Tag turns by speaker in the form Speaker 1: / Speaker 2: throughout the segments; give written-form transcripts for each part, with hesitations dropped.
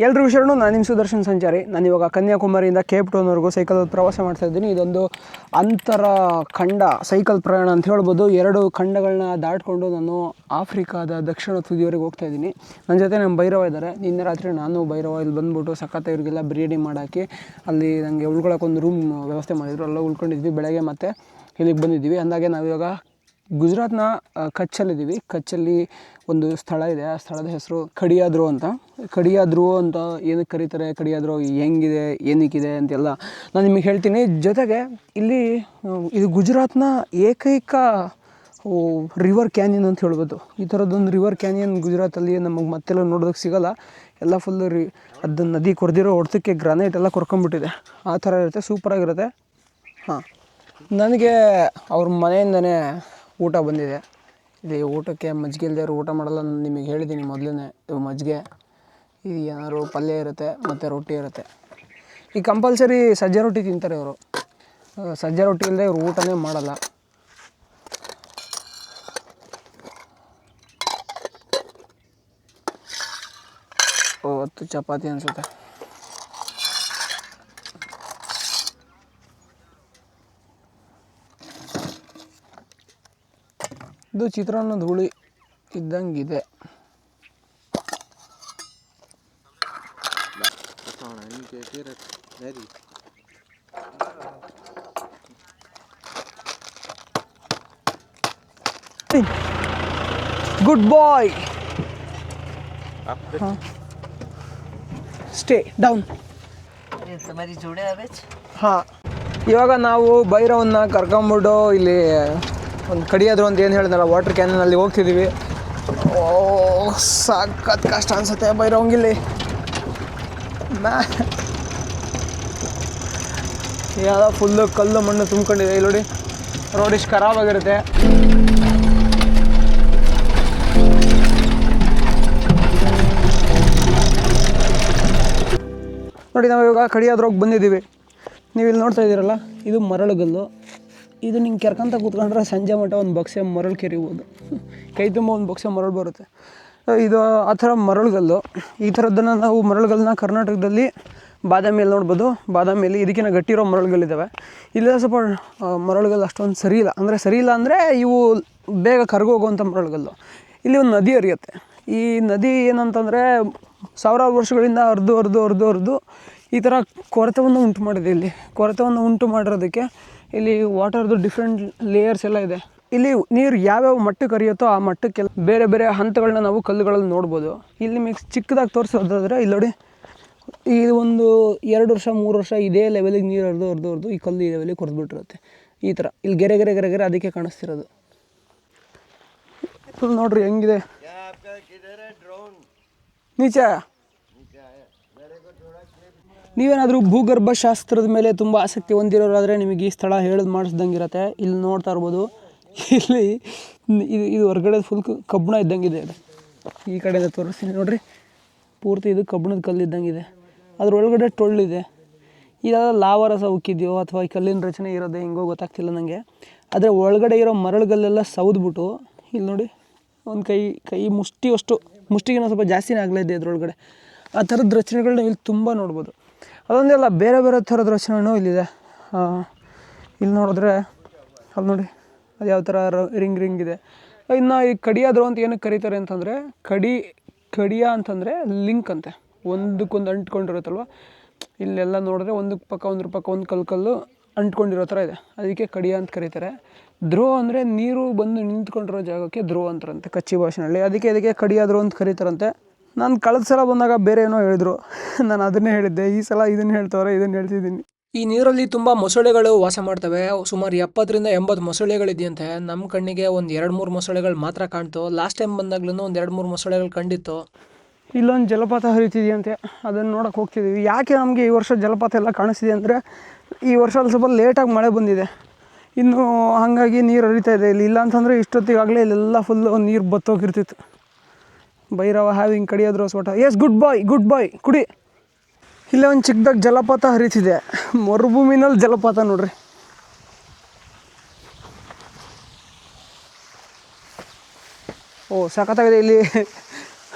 Speaker 1: ಎಲ್ರಿಗೂ ಶರಣು. ನಾನು ನಿಮ್ಮ ಸುದರ್ಶನ್ ಸಂಚಾರಿ. ನಾನಿವಾಗ ಕನ್ಯಾಕುಮಾರಿಯಿಂದ ಕೇಪ್ ಟೌನ್ವರೆಗೂ ಸೈಕಲ್ ಪ್ರವಾಸ ಮಾಡ್ತಾಯಿದ್ದೀನಿ. ಇದೊಂದು ಅಂತರ ಖಂಡ ಸೈಕಲ್ ಪ್ರಯಾಣ ಅಂತ ಹೇಳ್ಬೋದು. 2 ಖಂಡಗಳನ್ನ ದಾಟ್ಕೊಂಡು ನಾನು ಆಫ್ರಿಕಾದ ದಕ್ಷಿಣ ತುದಿಯವರೆಗೆ ಹೋಗ್ತಾಯಿದ್ದೀನಿ. ನನ್ನ ಜೊತೆ ನಮ್ಮ ಭೈರವ ಇದ್ದಾರೆ. ನಿನ್ನೆ ರಾತ್ರಿ ನಾನು ಭೈರವ ಇಲ್ಲಿ ಬಂದುಬಿಟ್ಟು ಸಖತ್ ಇವ್ರಿಗೆಲ್ಲ ಬಿರಿಯಾನಿ ಮಾಡಾಕಿ ಅಲ್ಲಿ ನನಗೆ ಉಳ್ಕೊಳ್ಳೋಕೆ ರೂಮ್ ವ್ಯವಸ್ಥೆ ಮಾಡಿದ್ರು. ಎಲ್ಲ ಉಳ್ಕೊಂಡಿದ್ವಿ. ಬೆಳಗ್ಗೆ ಮತ್ತೆ ಇಲ್ಲಿಗೆ ಬಂದಿದ್ದೀವಿ. ಅಂದಾಗೆ ನಾವಿವಾಗ ಗುಜರಾತ್ನ ಕಚ್ಚಲ್ಲಿದ್ದೀವಿ. ಕಚ್ಚಲ್ಲಿ ಒಂದು ಸ್ಥಳ ಇದೆ. ಆ ಸ್ಥಳದ ಹೆಸರು ಕಡಿಯಾ ಧ್ರುವ್ ಅಂತ. ಕಡಿಯಾ ಧ್ರುವ್ ಅಂತ ಏನಕ್ಕೆ ಕರೀತಾರೆ, ಕಡಿಯಾ ಧ್ರುವ್ ಹೆಂಗಿದೆ, ಏನಕ್ಕಿದೆ ಅಂತೆಲ್ಲ ನಾನು ನಿಮಗೆ ಹೇಳ್ತೀನಿ. ಜೊತೆಗೆ ಇಲ್ಲಿ ಇದು ಗುಜರಾತ್ನ ಏಕೈಕ ರಿವರ್ ಕ್ಯಾನಿಯನ್ ಅಂತ ಹೇಳ್ಬೋದು. ಈ ಥರದ್ದೊಂದು ರಿವರ್ ಕ್ಯಾನಿಯನ್ ಗುಜರಾತಲ್ಲಿ ನಮಗೆ ಮತ್ತೆಲ್ಲ ನೋಡೋದಕ್ಕೆ ಸಿಗೋಲ್ಲ. ಎಲ್ಲ ಫುಲ್ಲು ಅದು ನದಿ ಕೊರೆದಿರೋ ಹೊಡೆತಕ್ಕೆ ಗ್ರಾನೈಟ್ ಎಲ್ಲ ಕೊರ್ಕೊಂಬಿಟ್ಟಿದೆ. ಆ ಥರ ಇರುತ್ತೆ, ಸೂಪರಾಗಿರುತ್ತೆ. ಹಾಂ, ನನಗೆ ಅವ್ರ ಮನೆಯಿಂದನೇ ಊಟ ಬಂದಿದೆ. ಇಲ್ಲಿ ಊಟಕ್ಕೆ ಮಜ್ಜಿಗೆ ಇಲ್ಲದೆ ಊಟ ಮಾಡಲ್ಲ. ನಾನು ನಿಮಗೆ ಹೇಳಿದ್ದೀನಿ ಮೊದಲೇ. ಇದು ಮಜ್ಜಿಗೆ, ಇದು ಏನಾದ್ರು ಪಲ್ಯ ಇರುತ್ತೆ ಮತ್ತು ರೊಟ್ಟಿ ಇರುತ್ತೆ. ಈ ಕಂಪಲ್ಸರಿ ಸಜ್ಜೆ ರೊಟ್ಟಿ ತಿಂತಾರೆ ಇವರು. ಸಜ್ಜೆ ರೊಟ್ಟಿ ಇಲ್ಲದೆ ಇವರು ಊಟನೇ ಮಾಡಲ್ಲ. ಹೊತ್ತು ಚಪಾತಿ ಅನಿಸುತ್ತೆ. ಇದು ಚಿತ್ರಾನ್ನದ ಹುಳಿ ಇದ್ದಂಗಿದೆ. Good boy. Stay down. ಹಾಂ, ಇವಾಗ ನಾವು ಭೈರವನ್ನ ಕರ್ಕೊಂಬಿಟ್ಟು ಇಲ್ಲಿ ಒಂದು ಕಡಿಯಾದ್ರು ಅಂತ ಏನು ಹೇಳಿದ್ನಲ್ಲ, ವಾಟರ್ ಕ್ಯಾನಲ್ಲಿ ಹೋಗ್ತಿದ್ದೀವಿ. ಸಖತ್ ಕಷ್ಟ ಅನಿಸುತ್ತೆ ಭೈರವಂಗಿಲ್ಲಿ. ಯಾವುದೋ ಫುಲ್ಲು ಕಲ್ಲು ಮಣ್ಣು ತುಂಬ್ಕೊಂಡಿದೆ. ಇಲ್ಲಿ ನೋಡಿ, ರೋಡ್ ಇಷ್ಟು ಖರಾಬಾಗಿರುತ್ತೆ. ನೋಡಿ, ನಾವು ಇವಾಗ ಕಡಿಯಾದ್ರೋಗಿ ಬಂದಿದ್ದೀವಿ. ನೀವು ಇಲ್ಲಿ ನೋಡ್ತಾ ಇದ್ದೀರಲ್ಲ, ಇದು ಮರಳುಗಲ್ಲು. ಇದು ನಿಂಗೆ ಕೆರ್ಕಂತ ಕೂತ್ಕೊಂಡ್ರೆ ಸಂಜೆ ಮಟ್ಟ ಒಂದು ಬಕ್ಸೆ ಮರಳು ಕೆರಿಬೋದು. ಕೈ ತುಂಬ ಒಂದು ಬಕ್ಸೆ ಮರಳು ಬರುತ್ತೆ. ಇದು ಆ ಥರ ಮರಳುಗಲ್ಲು. ಈ ಥರದ್ದನ್ನು ನಾವು ಮರಳುಗಲ್ಲನ್ನ ಕರ್ನಾಟಕದಲ್ಲಿ ಬಾದಾಮಿಯಲ್ಲಿ ನೋಡ್ಬೋದು. ಬಾದಾಮಿಯಲ್ಲಿ ಇದಕ್ಕಿಂತ ಗಟ್ಟಿರೋ ಮರಳುಗಲ್ಲಿದ್ದಾವೆ. ಇಲ್ಲೇ ಸ್ವಲ್ಪ ಮರಳುಗಲ್ಲು ಅಷ್ಟೊಂದು ಸರಿ ಇಲ್ಲ. ಸರಿ ಇಲ್ಲ ಅಂದರೆ ಇವು ಬೇಗ ಕರಗೋಗುವಂಥ ಮರಳುಗಲ್ಲು. ಇಲ್ಲಿ ಒಂದು ನದಿ ಹರಿಯುತ್ತೆ. ಈ ನದಿ ಏನಂತಂದರೆ ಸಾವಿರಾರು ವರ್ಷಗಳಿಂದ ಹರಿದು ಈ ಥರ ಕೊರೆತವನ್ನು ಉಂಟು ಮಾಡಿದೆ. ಇಲ್ಲಿ ಕೊರೆತವನ್ನು ಉಂಟು ಮಾಡಿರೋದಕ್ಕೆ ಇಲ್ಲಿ ವಾಟರ್ದು ಡಿಫ್ರೆಂಟ್ ಲೇಯರ್ಸ್ ಎಲ್ಲ ಇದೆ. ಇಲ್ಲಿ ನೀರು ಯಾವ್ಯಾವ ಮಟ್ಟಕ್ಕೆ ಹರಿಯುತ್ತೋ ಆ ಮಟ್ಟಕ್ಕೆಲ್ಲ ಬೇರೆ ಬೇರೆ ಹಂತಗಳನ್ನ ನಾವು ಕಲ್ಲುಗಳಲ್ಲಿ ನೋಡ್ಬೋದು. ಇಲ್ಲಿ ಚಿಕ್ಕದಾಗಿ ತೋರಿಸೋದಾದರೆ ಇಲ್ಲಿ ನೋಡಿ, ಈ ಒಂದು 2 ವರ್ಷ 3 ವರ್ಷ ಇದೇ ಲೆವೆಲಿಗೆ ನೀರು ಹರಿದು ಈ ಕಲ್ಲು ಈ ಲೆವೆಲಿಗೆ ಕೊರೆದ್ಬಿಟ್ಟಿರುತ್ತೆ. ಈ ಥರ ಇಲ್ಲಿ ಗೆರೆ ಅದಕ್ಕೆ ಕಾಣಿಸ್ತಿರೋದು. ಫುಲ್ ನೋಡ್ರಿ ಹೆಂಗಿದೆ. ನೀಚೆ ನೀವೇನಾದರೂ ಭೂಗರ್ಭ ಶಾಸ್ತ್ರದ ಮೇಲೆ ತುಂಬ ಆಸಕ್ತಿ ಹೊಂದಿರೋರಾದರೆ ನಿಮಗೆ ಈ ಸ್ಥಳ ಹೇಳೋದು ಮಾಡಿಸ್ದಂಗಿರತ್ತೆ. ಇಲ್ಲಿ ನೋಡ್ತಾ ಇರ್ಬೋದು, ಇಲ್ಲಿ ಇದು ಹೊರಗಡೆ ಫುಲ್ ಕಬ್ಬಣ ಇದ್ದಂಗಿದೆ. ಈ ಕಡೆಯಿಂದ ತೋರಿಸ್ತೀನಿ ನೋಡಿರಿ, ಪೂರ್ತಿ ಇದು ಕಬ್ಬಣದ ಕಲ್ಲಿದ್ದಂಗಿದೆ. ಅದ್ರೊಳಗಡೆ ಟೊಳ್ಳಿದೆ. ಇದಾದ ಲಾವಾರಸ ಉಕ್ಕಿದೆಯೋ ಅಥವಾ ಈ ಕಲ್ಲಿನ ರಚನೆ ಇರೋದೇ ಹೆಂಗೋ ಗೊತ್ತಾಗ್ತಿಲ್ಲ ನನಗೆ. ಆದರೆ ಒಳಗಡೆ ಇರೋ ಮರಳುಗಲ್ಲೆಲ್ಲ ಸೌದ್ಬಿಟ್ಟು ಇಲ್ಲಿ ನೋಡಿ, ಒಂದು ಕೈ ಮುಷ್ಟಿಗಿನ ಸ್ವಲ್ಪ ಜಾಸ್ತಿನೇ ಆಗಲಿದೆ ಅದರೊಳಗಡೆ. ಆ ಥರದ ರಚನೆಗಳನ್ನ ಇಲ್ಲಿ ತುಂಬ ನೋಡ್ಬೋದು. ಅದೊಂದೆಲ್ಲ ಬೇರೆ ಥರದ ರಚನೆನೂ ಇಲ್ಲಿದೆ. ಇಲ್ಲಿ ನೋಡಿದ್ರೆ ಅಲ್ಲಿ ನೋಡಿ, ಅದು ಯಾವ ಥರ ರಿಂಗ್ ಇದೆ. ಇನ್ನು ಈ ಕಡಿಯಾ ಧ್ರುವ್ ಅಂತ ಏನಕ್ಕೆ ಕರೀತಾರೆ ಅಂತಂದರೆ, ಕಡಿಯಾ ಅಂತಂದರೆ ಲಿಂಕ್ ಅಂತೆ, ಒಂದಕ್ಕೊಂದು ಅಂಟ್ಕೊಂಡಿರುತ್ತಲ್ವ. ಇಲ್ಲೆಲ್ಲ ನೋಡಿದ್ರೆ ಒಂದ್ರ ಪಕ್ಕ ಒಂದು ಕಲ್ಲು ಅಂಟ್ಕೊಂಡಿರೋ ಥರ ಇದೆ. ಅದಕ್ಕೆ ಕಡಿಯಾ ಅಂತ ಕರೀತಾರೆ. ಧ್ರುವ್ ಅಂದರೆ ನೀರು ಬಂದು ನಿಂತ್ಕೊಂಡಿರೋ ಜಾಗಕ್ಕೆ ಧ್ರುವ್ ಅಂತಾರಂತೆ ಕಚ್ಚಿ ಭಾಷೆಯಲ್ಲಿ. ಅದಕ್ಕೆ ಕಡಿಯಾ ಧ್ರುವ್ ಅಂತ ಕರೀತಾರಂತೆ. ನಾನು ಕಳೆದ ಸಲ ಬಂದಾಗ ಬೇರೆ ಏನೋ ಹೇಳಿದ್ರು, ನಾನು ಅದನ್ನೇ ಹೇಳಿದ್ದೆ. ಈ ಸಲ ಇದನ್ನು ಹೇಳ್ತವ್ರೆ, ಇದನ್ನು ಹೇಳ್ತಿದ್ದೀನಿ. ಈ ನೀರಲ್ಲಿ ತುಂಬ ಮೊಸಳೆಗಳು ವಾಸ ಮಾಡ್ತವೆ. ಸುಮಾರು 70ರಿಂದ 80 ಮೊಸಳೆಗಳಿದೆಯಂತೆ. ನಮ್ಮ ಕಣ್ಣಿಗೆ ಒಂದು 2-3 ಮೊಸಳೆಗಳು ಮಾತ್ರ ಕಾಣ್ತು. ಲಾಸ್ಟ್ ಟೈಮ್ ಬಂದಾಗ್ಲೂ ಒಂದು 2-3 ಮೊಸಳೆಗಳು ಕಂಡಿತ್ತು. ಇಲ್ಲೊಂದು ಜಲಪಾತ ಹರಿತಿದೆಯಂತೆ, ಅದನ್ನು ನೋಡೋಕೆ ಹೋಗ್ತಿದ್ದೀವಿ. ಯಾಕೆ ನಮಗೆ ಈ ವರ್ಷ ಜಲಪಾತ ಎಲ್ಲ ಕಾಣಿಸ್ತಿದೆ ಅಂದರೆ, ಈ ವರ್ಷ ಅಲ್ಲಿ ಸ್ವಲ್ಪ ಲೇಟಾಗಿ ಮಳೆ ಬಂದಿದೆ. ಇನ್ನು ಹಾಗಾಗಿ ನೀರು ಹರಿತಾ ಇದೆ ಇಲ್ಲಿ. ಇಲ್ಲ ಅಂತಂದರೆ ಇಷ್ಟೊತ್ತಿಗಾಗಲೇ ಇಲ್ಲೆಲ್ಲ ಫುಲ್ಲು ನೀರು ಬತ್ತೋಗಿರ್ತಿತ್ತು. ಭೈರವ ಹ್ಯಾವಿಂಗ್ ಕಡಿಯಾ ಧ್ರುವ್ ಸೋಟ. ಎಸ್, ಗುಡ್ ಬಾಯ್ ಕುಡಿ. ಇಲ್ಲೇ ಒಂದು ಚಿಕ್ಕದಾಗಿ ಜಲಪಾತ ಹರಿತಿದೆ. ಮರುಭೂಮಿನಲ್ಲಿ ಜಲಪಾತ ನೋಡ್ರಿ. ಓ ಸಖತ್ತಾಗಿದೆ. ಇಲ್ಲಿ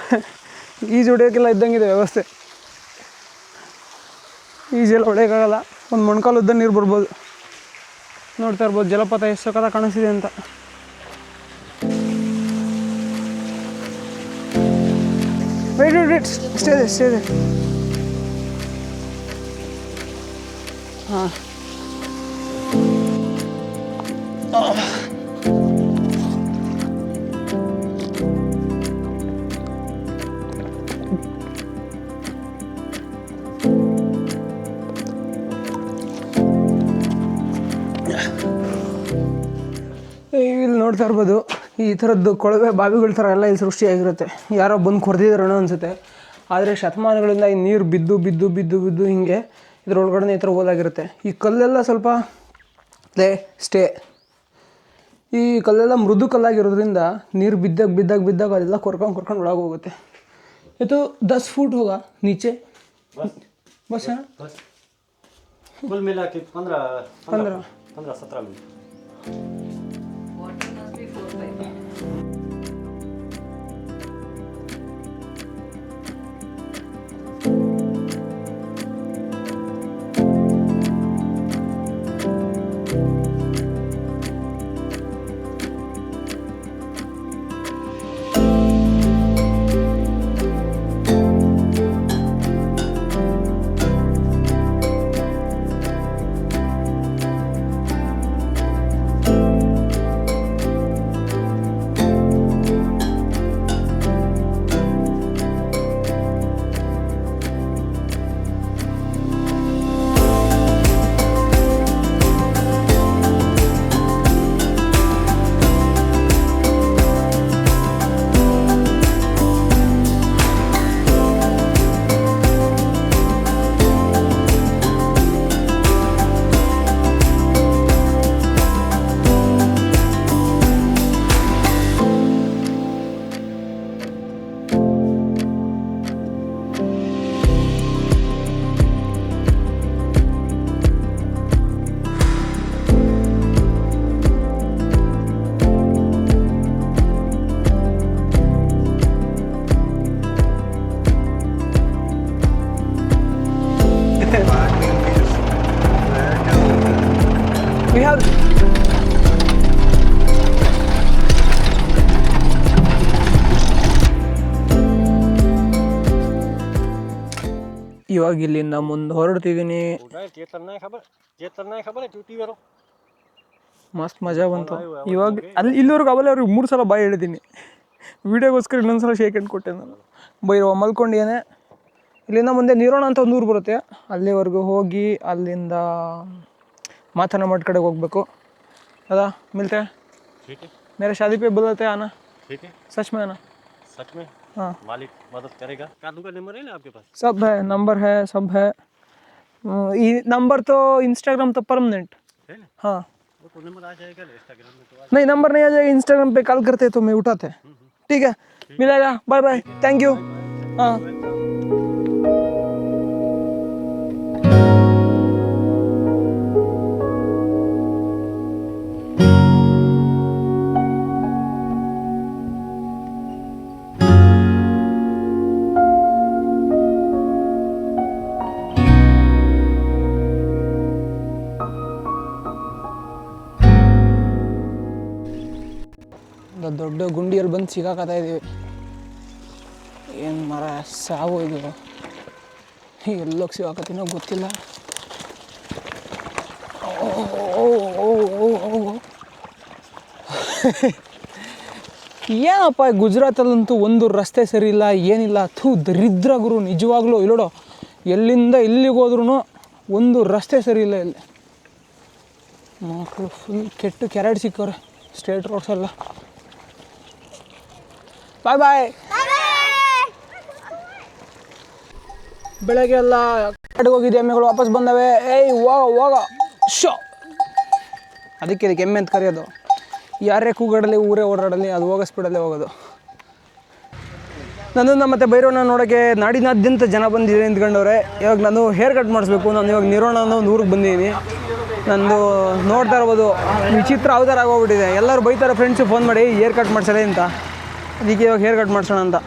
Speaker 1: ಈಜು ಹೊಡಿಯೋಕ್ಕೆಲ್ಲ ಇದ್ದಂಗಿದೆ ವ್ಯವಸ್ಥೆ. ಈಜೆಲ್ಲ ಹೊಳೆಯೋಕ್ಕಾಗಲ್ಲ. ಒಂದು ಮೊಣಕಾಲು ಉದ್ದ ನೀರು ಬರ್ಬೋದು. ನೋಡ್ತಾ ಇರ್ಬೋದು ಜಲಪಾತ ಎಷ್ಟು ಸಕ್ಕತ್ತಾಗಿ ಕಾಣಿಸ್ತಿದೆ ಅಂತ. ವೇಟ್ ಸ್ಟೇ ಇದೆ. ಹಾಂ ಇಲ್ಲಿ ನೋಡ್ತಾ ಇರ್ಬೋದು ಈ ಥರದ್ದು ಕೊಳವೆ ಬಾವಿಗಳ ಥರ ಎಲ್ಲ ಇಲ್ಲಿ ಸೃಷ್ಟಿಯಾಗಿರುತ್ತೆ. ಯಾರೋ ಬಂದು ಕೊರೆದಿದ್ದಾರೋ ಅನಿಸುತ್ತೆ. ಆದರೆ ಶತಮಾನಗಳಿಂದ ಈ ನೀರು ಬಿದ್ದು ಬಿದ್ದು ಬಿದ್ದು ಬಿದ್ದು ಹಿಂಗೆ ಇದರೊಳಗಡೆ ಈ ಥರ ಹೋದಾಗಿರುತ್ತೆ. ಈ ಕಲ್ಲೆಲ್ಲ ಸ್ವಲ್ಪ ಸ್ಟೇ, ಈ ಕಲ್ಲೆಲ್ಲ ಮೃದು ಕಲ್ಲಾಗಿರೋದ್ರಿಂದ ನೀರು ಬಿದ್ದಾಗ ಅದೆಲ್ಲ ಕೊರ್ಕೊಂಡು ಒಳಗೆ ಹೋಗುತ್ತೆ. ಇದು 10 फुट होगा नीचे बस है
Speaker 2: कुल मिला के 15-17 मिनट.
Speaker 1: We have ಇವಾಗ ಇಲ್ಲಿಂದ ಮುಂದೆ ಹೊರಡ್ತಿದ್ದೀನಿ. ಮಸ್ತ್ ಮಜಾ ಬಂತು. ಇವಾಗ ಇಲ್ಲಿವರೆಗೂ ಅವ್ರಿಗೆ 3 ಸಲ ಬಾಯಿ ಹೇಳಿದ್ದೀನಿ. ವೀಡಿಯೋಗೋಸ್ಕರ ಇನ್ನೊಂದ್ಸಲ ಶೇಕ್ ಹ್ಯಾಂಡ್ ಕೊಟ್ಟೆ ನಾನು. ಬೈರವ ಮಲ್ಕೊಂಡಿದ್ದೇನೆ. ಇಲ್ಲಿಂದ ಮುಂದೆ ನೀರೋಣ ಅಂತ ಒಂದು ಊರು ಬರುತ್ತೆ, ಅಲ್ಲಿವರೆಗೂ ಹೋಗಿ ಅಲ್ಲಿಂದ माथाना मठ कड़े होगಬೇಕು. दादा मिलते हैं. ठीक है. मेरे शादी पे बुलाते हैं आना. ठीक है. सच में आना. सच में. हाँ. मालिक मदद करेगा. कानू का नंबर है ना आपके पास? सब है, नंबर है, सब है. ये नंबर तो इंस्टाग्राम तो परमानेंट है ना? हाँ. वो तो नंबर आ जाएगा इंस्टाग्राम में तो. नहीं नंबर नहीं आ जाएगा, इंस्टाग्राम पे कॉल करते तो मैं उठाते. ठीक है. मिलेगा. Bye bye. Thank you. हाँ. ದೊಡ್ಡ ಗುಂಡಿಯಲ್ಲಿ ಬಂದು ಸಿಗಾಕತ್ತಾ ಇದ್ದೀವಿ. ಏನು ಮರ ಸಾವು ಇದು, ಎಲ್ಲೋಗಿ ಸಿಗಾಕತ್ತೀನೋ ಗೊತ್ತಿಲ್ಲ. ಏನಪ್ಪ ಗುಜರಾತಲ್ಲಂತೂ ಒಂದು ರಸ್ತೆ ಸರಿ ಇಲ್ಲ, ಏನಿಲ್ಲ. ದರಿದ್ರ ಗುರು ನಿಜವಾಗ್ಲೂ. ಇಲ್ಲೋಡು ಎಲ್ಲಿಂದ ಇಲ್ಲಿಗೆ ಹೋದ್ರೂ ಒಂದು ರಸ್ತೆ ಸರಿ ಇಲ್ಲ ಇಲ್ಲಿ. ಮಕ್ಕಳು ಫುಲ್ ಕೆಟ್ಟು ಕೆರಡು ಸಿಕ್ಕವ್ರೆ ಸ್ಟ್ರೇಟ್ ರೋಡ್ಸ್ ಎಲ್ಲ. ಬಾಯ್ ಬಾಯ್. ಬೆಳಗ್ಗೆ ಎಲ್ಲ ಕಾಡಿಗೆ ಹೋಗಿದ್ದೆ, ಎಮ್ಮೆಗಳು ವಾಪಸ್ ಬಂದವೆ. ಏಯ್ ಹೋಗ ಶೋ. ಅದಕ್ಕೆ ಎಮ್ಮೆ ಅಂತ ಕರೆಯೋದು. ಯಾರೇ ಕೂಗಾಡಲಿ ಊರೇ ಓಡಾಡಲಿ ಅದು ಹೋಗೋ ಸ್ಪೀಡಲ್ಲೇ ಹೋಗೋದು. ನನ್ನನ್ನು ಮತ್ತು ಭೈರವನ ನೋಡೋಕ್ಕೆ ನಾಡಿನಾದ್ಯಂತ ಜನ ಬಂದಿದೆ ನಿಂತ್ಕೊಂಡವ್ರೆ. ಇವಾಗ ನಾನು ಹೇರ್ ಕಟ್ ಮಾಡಿಸ್ಬೇಕು. ನಾನು ಇವಾಗ ನಿರೋಣ ಅನ್ನೋ ಒಂದು ಊರಿಗೆ ಬಂದಿದ್ದೀನಿ. ನಂದು ನೋಡ್ತಾ ಇರ್ಬೋದು ವಿಚಿತ್ರ ಅವತಾರ ಆಗೋಗ್ಬಿಟ್ಟಿದೆ. ಎಲ್ಲರೂ ಬೈತಾರೆ ಫ್ರೆಂಡ್ಸು ಫೋನ್ ಮಾಡಿ ಹೇರ್ ಕಟ್ ಮಾಡಿಸಲೇ ಅಂತ. ಅದಕ್ಕೆ ಇವಾಗ ಹೇರ್ ಕಟ್ ಮಾಡಿಸೋಣ ಅಂತ.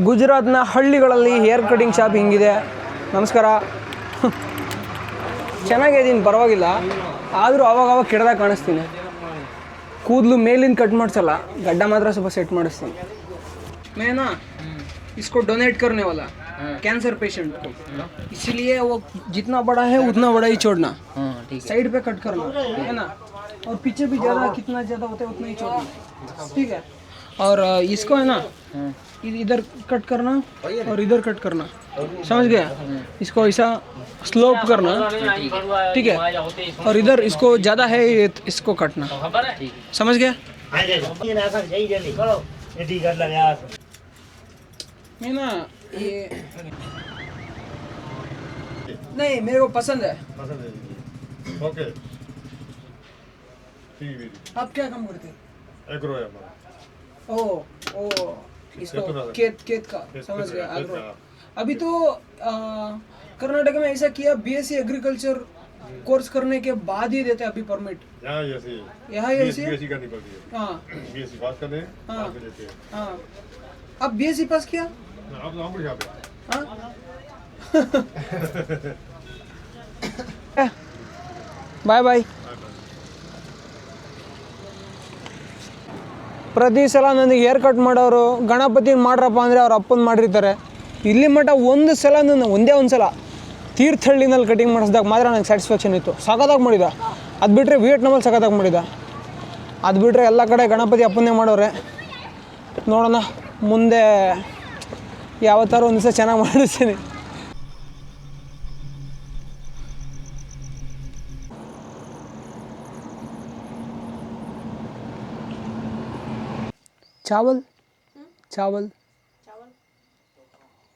Speaker 1: ಗುಜರಾತ್ನ ಹಳ್ಳಿಗಳಲ್ಲಿ ಹೇರ್ ಕಟಿಂಗ್ ಶಾಪ್ ಹಿಂಗಿದೆ. ನಮಸ್ಕಾರ. ಚೆನ್ನಾಗಿದ್ದೀನಿ, ಪರವಾಗಿಲ್ಲ. ಆದರೂ ಅವಾಗ ಕೆಡ್ದಾಗ ಕಾಣಿಸ್ತೀನಿ. ಕೂದಲು ಮೇಲಿಂದ ಕಟ್ ಮಾಡಿಸಲ್ಲ, ಗಡ್ಡ ಮಾತ್ರ ಸ್ವಲ್ಪ ಸೆಟ್ ಮಾಡಿಸ್ತೀನಿ. ಮೇನಾ इसको डोनेट करने वाला कैंसर पेशेंट को, इसीलिए वो जितना बड़ा है उतना बड़ा ही छोड़ना, साइड पे कट करना है ना, और पीछे भी ज़्यादा कितना ज़्यादा होता है उतना ही छोड़ना, ठीक है. और इसको है ना इधर कट करना और इधर कट करना, समझ गया. इसको ऐसा स्लोप करना, ठीक है. और इधर इसको ज़्यादा है इसको कटना, समझ गया. मैं ना ये नहीं, मेरे को पसंद है.
Speaker 3: ओके ठीक है.
Speaker 1: आप क्या काम करते हैं?
Speaker 3: एग्रो है हमारा.
Speaker 1: ओ इसको खेत का, समझ गया. एग्रो. अभी तो कर्नाटक में ऐसा किया, बीएससी एग्रीकल्चर कोर्स करने के बाद ही देते हैं अभी परमिट.
Speaker 3: यहाँ ऐसे
Speaker 1: यहाँ ऐसे
Speaker 3: बीएससी करनी पड़ती है.
Speaker 1: हाँ
Speaker 3: बीएससी पास करने
Speaker 1: हाँ.
Speaker 3: बाद में देते हैं.
Speaker 1: हाँ. आप बीएससी पास किया?
Speaker 3: आप हम यहाँ पे
Speaker 1: हाँ. ಬಾಯ್ ಬಾಯ್. ಪ್ರತಿ ಸಲ ನನಗೆ ಹೇರ್ ಕಟ್ ಮಾಡೋರು ಗಣಪತಿ ಮಾಡ್ರಪ್ಪ ಅಂದರೆ ಅವ್ರ ಅಪ್ಪನ ಮಾಡಿರ್ತಾರೆ. ಇಲ್ಲಿ ಮಟ್ಟ ಒಂದು ಸಲ ಒಂದೇ ಒಂದು ಸಲ ತೀರ್ಥಹಳ್ಳಿನಲ್ಲಿ ಕಟಿಂಗ್ ಮಾಡಿಸಿದಾಗ ಮಾತ್ರ ನನಗೆ ಸ್ಯಾಟಿಸ್ಫ್ಯಾಕ್ಷನ್ ಇತ್ತು. ಸಖತ್ತಾಗಿ ಮಾಡಿದ. ಅದು ಬಿಟ್ಟರೆ ವಿಯೆಟ್ನಾಮಲ್ಲಿ ಸಖತ್ತಾಗಿ ಮಾಡಿದ. ಅದು ಬಿಟ್ಟರೆ ಎಲ್ಲ ಕಡೆ ಗಣಪತಿ ಅಪ್ಪನ್ನೇ ಮಾಡೋರೆ. ನೋಡೋಣ ಮುಂದೆ ಯಾವತ್ತಾರು ಒಂದು ದಿವಸ ಚೆನ್ನಾಗಿ ಮಾಡಿಸ್ತೀನಿ. चावल चावल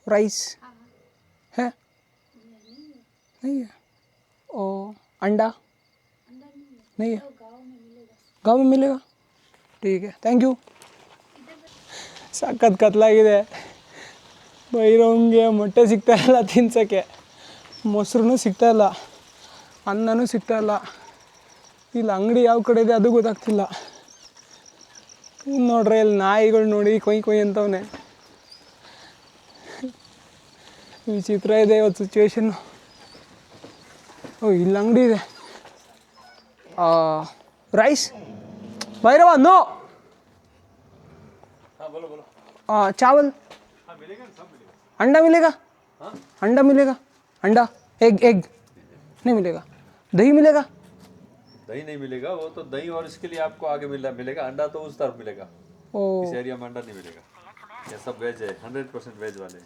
Speaker 1: राइस है नहीं है. ओ अंडा नहीं है. गाँव में मिलेगा. ठीक है, थैंक यू. ಸಖತ್ ಕತ್ಲಾಗಿದೆ. ಬೈರೋಂಗೆ ಮೊಟ್ಟೆ ಸಿಗ್ತಾಯಿಲ್ಲ ತಿನ್ಸೋಕ್ಕೆ, ಮೊಸರು ಸಿಗ್ತಾಯಿಲ್ಲ, ಅನ್ನನೂ ಸಿಗ್ತಾಯಿಲ್ಲ. ಇಲ್ಲಿ ಅಂಗಡಿ ಯಾವ ಕಡೆ ಇದೆ ಅದು ಗೊತ್ತಾಗ್ತಿಲ್ಲ. ನೋಡ್ರಿ ಇಲ್ಲಿ ನಾಯಿಗಳು ನೋಡಿ ಕೊಯ್ ಕೊಯ್ ಅಂತವನೆ. ವಿಚಿತ್ರ ಇದೆ ಇವತ್ತು ಸಿಚುವೇಶನ್ನು. ಓ ಇಲ್ಲಿ ಅಂಗಡಿ ಇದೆ. Rice Bhairava no. चावल अंडा मिलेगा. अंडा मिलेगा. अंडा एग एग नहीं मिलेगा. दही मिलेगा.
Speaker 4: दही नहीं मिलेगा, वो तो दही और इसके लिए आपको आगे मिलेगा. अंडा तो उस तरफ मिलेगा.
Speaker 1: ओ
Speaker 4: इस एरिया में अंडा नहीं मिलेगा. ये सब वेज है, 100% वेज वाले.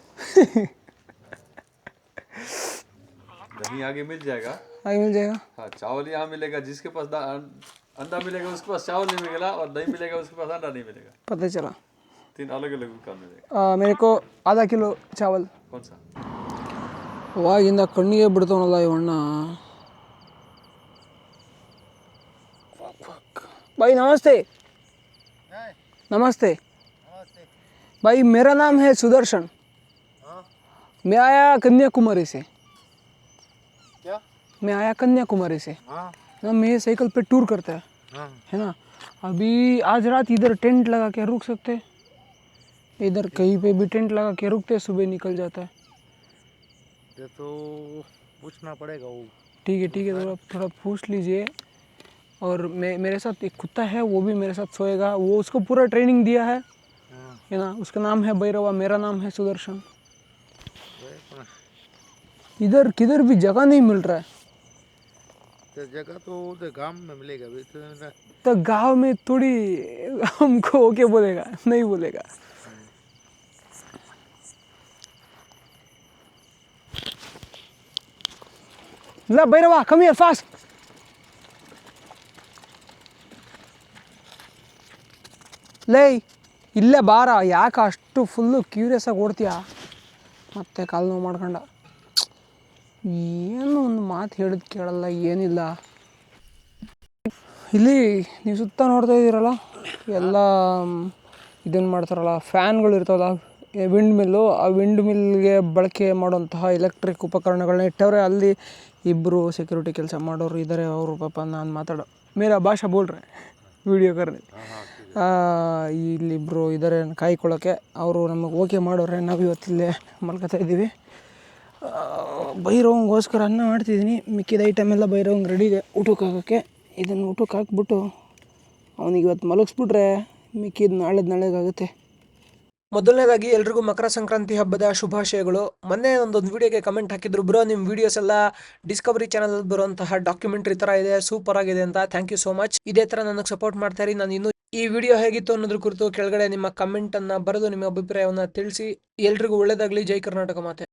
Speaker 4: दही आगे मिल जाएगा.
Speaker 1: आगे मिल जाएगा.
Speaker 4: हाँ, चावल यहाँ मिलेगा. जिसके पास अंडा मिलेगा उसके पास चावल नहीं मिलेगा, और दही मिलेगा उसके पास अंडा नहीं मिलेगा.
Speaker 1: पता चला.
Speaker 4: 3 अलग अलग दुकान मिलेगा.
Speaker 1: मेरे को आधा किलो चावल.
Speaker 4: कौन सा?
Speaker 1: ಅವಾಗಿಂದ ಕಣ್ಣಿಗೆ ಬಿಡ್ತಾವನಲ್ಲ ಇವಣ್ಣ. भाई नमस्ते. नमस्ते भाई, मेरा नाम है सुदर्शन. मैं आया कन्याकुमारी से.
Speaker 3: क्या?
Speaker 1: मैं आया कन्याकुमारी से. ना मैं साइकिल पे टूर करता है ना. अभी आज रात इधर टेंट लगा के रुक सकते. इधर कहीं पे भी टेंट लगा के रुकते, सुबह निकल जाता है.
Speaker 3: ये तो पूछना पड़ेगा वो.
Speaker 1: ठीक है थोड़ा पूछ लीजिए. और मेरे साथ एक कुत्ता है, वो भी मेरे साथ सोएगा. वो उसको पूरा ट्रेनिंग दिया है ना. उसका नाम है भैरवा, मेरा नाम है सुदर्शन. इधर किधर भी जगह नहीं मिल रहा है.
Speaker 3: तो जगह तो गांव में मिलेगा.
Speaker 1: तो गांव में थोड़ी हमको ओके बोलेगा, नहीं बोलेगा. ला भैरवा कम हियर फास्ट. ಲೇ ಇಲ್ಲೇ ಬಾರ. ಯಾಕೆ ಅಷ್ಟು ಫುಲ್ಲು ಕ್ಯೂರಿಯಸ್ ಆಗಿ ಓಡ್ತೀಯಾ? ಮತ್ತೆ ಕಾಲು ನೋವು ಮಾಡ್ಕೊಂಡ. ಏನು ಒಂದು ಮಾತು ಹೇಳಿದ್ ಕೇಳಲ್ಲ, ಏನಿಲ್ಲ. ಇಲ್ಲಿ ನೀವು ಸುತ್ತ ನೋಡ್ತಾ ಇದ್ದೀರಲ್ಲ, ಎಲ್ಲ ಇದನ್ನು ಮಾಡ್ತಾರಲ್ಲ, ಫ್ಯಾನ್ಗಳು ಇರ್ತಾವಲ್ಲ, ವಿಂಡ್ ಮಿಲ್ಲು. ಆ ವಿಂಡ್ ಮಿಲ್ಗೆ ಬಳಕೆ ಮಾಡುವಂತಹ ಎಲೆಕ್ಟ್ರಿಕ್ ಉಪಕರಣಗಳನ್ನ ಇಟ್ಟವ್ರೆ. ಅಲ್ಲಿ ಇಬ್ಬರು ಸೆಕ್ಯೂರಿಟಿ ಕೆಲಸ ಮಾಡೋರು ಇದ್ದಾರೆ. ಅವರು ಪಾಪ ನಾನು ಮಾತಾಡೋ ಮೇರಾ ಭಾಷಾ ಬೋಲ್ರೆ ವಿಡಿಯೋ ಕರ್ನೆ. ಇಲ್ಲಿಬ್ಬರು ಇದ್ದಾರೆ ಕಾಯ್ಕೊಳ್ಳೋಕ್ಕೆ. ಅವರು ನಮಗೆ ಓಕೆ ಮಾಡೋರೆ. ನಾವು ಇವತ್ತಿಲ್ಲೇ ಮಲ್ಕೋತಾ ಇದ್ದೀವಿ. ಭೈರವಂಗೋಸ್ಕರ ಅನ್ನ ಮಾಡ್ತಿದ್ದೀನಿ. ಮಿಕ್ಕಿದ ಐಟಮ್ ಎಲ್ಲ ಭೈರವಂಗೆ ರೆಡಿ ಇದೆ ಊಟಕ್ಕೆ ಹಾಕೋಕ್ಕೆ. ಇದನ್ನು ಊಟಕ್ಕೆ ಹಾಕ್ಬಿಟ್ಟು ಅವನಿಗೆ ಇವತ್ತು ಮಲಗಿಸ್ಬಿಟ್ರೆ ಮಿಕ್ಕಿದ ನಾಳೆಗಾಗುತ್ತೆ. ಮೊದಲನೇದಾಗಿ ಎಲ್ರಿಗೂ ಮಕರ ಸಂಕ್ರಾಂತಿ ಹಬ್ಬದ ಶುಭಾಶಯಗಳು. ಮೊನ್ನೆ ಒಂದೊಂದು ವಿಡಿಯೋಗೆ ಕಮೆಂಟ್ ಹಾಕಿದ್ರು, ಬ್ರೋ ನಿಮ್ಮ ವಿಡಿಯೋಸ್ ಎಲ್ಲ ಡಿಸ್ಕವರಿ ಚಾನಲ್ ಬರುವಂತಹ ಡಾಕ್ಯುಮೆಂಟ್ರಿ ಥರ ಇದೆ, ಸೂಪರ್ ಆಗಿದೆ ಅಂತ. Thank you so much. ಇದೇ ಥರ ನನಗೆ ಸಪೋರ್ಟ್ ಮಾಡ್ತಾ ಇರಿ. ನಾನು ಇನ್ನೂ ಈ ವಿಡಿಯೋ ಹೇಗಿತ್ತು ಅನ್ನೋದ್ರ ಕುರಿತು ಕೆಳಗಡೆ ನಿಮ್ಮ ಕಮೆಂಟನ್ನು ಬರೆದು ನಿಮ್ಮ ಅಭಿಪ್ರಾಯವನ್ನು ತಿಳಿಸಿ. ಎಲ್ರಿಗೂ ಒಳ್ಳೆಯದಾಗಲಿ. ಜೈ ಕರ್ನಾಟಕ ಮಾತೆ.